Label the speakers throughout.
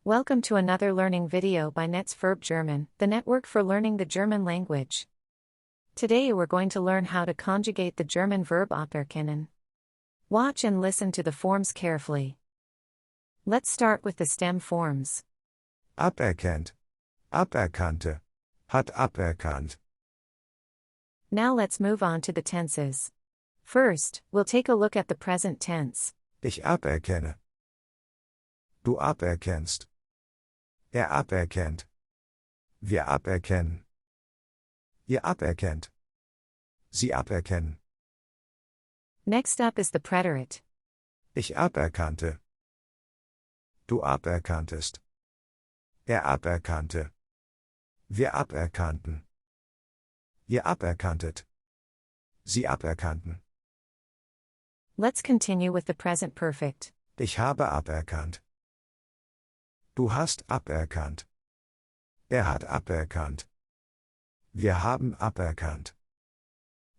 Speaker 1: Welcome to another learning video by Netz Verb German, the network for learning the German language. Today we're going to learn how to conjugate the German verb aberkennen. Watch and listen to the forms carefully. Let's start with the stem forms.
Speaker 2: Aberkennt, aberkannte, hat aberkannt.
Speaker 1: Now let's move on to the tenses. First, we'll take a look at the present tense.
Speaker 2: Ich aberkenne. Du aberkennst. Aberkennt. Wir aberkennen. Ihr aberkennt. Sie aberkennen.
Speaker 1: Next up is the preterite.
Speaker 2: Ich aberkannte. Du aberkanntest. Aberkannte. Wir aberkannten. Ihr aberkanntet. Sie aberkannten.
Speaker 1: Let's continue with the present perfect.
Speaker 2: Ich habe aberkannt. Du hast aberkannt. Hat aberkannt. Wir haben aberkannt.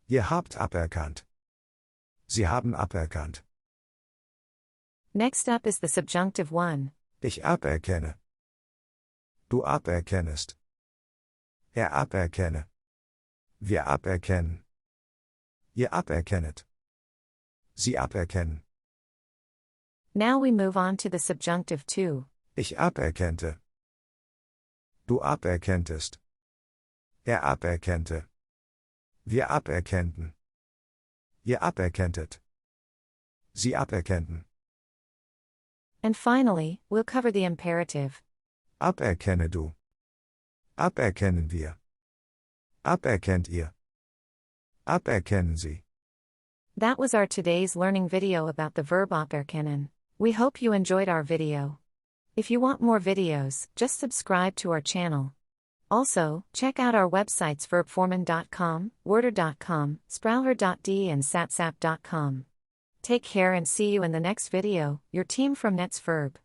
Speaker 2: Ihr habt aberkannt. Sie haben aberkannt.
Speaker 1: Next up is the subjunctive one.
Speaker 2: Ich aberkenne. Du aberkennest. Aberkenne. Wir aberkennen. Ihr aberkennet. Sie aberkennen.
Speaker 1: Now we move on to the subjunctive two.
Speaker 2: Ich aberkennte. Du aberkenntest. Aberkennte. Wir aberkennten. Ihr aberkenntet. Sie aberkennten.
Speaker 1: And finally, we'll cover the imperative.
Speaker 2: Aberkenne du. Aberkennen wir. Aberkennt ihr. Aberkennen sie.
Speaker 1: That was our today's learning video about the verb aberkennen. We hope you enjoyed our video. If you want more videos, just subscribe to our channel. Also, check out our websites verbformen.com, worder.com, sprauher.de and satsap.com. Take care and see you in the next video, your team from Netz Verb.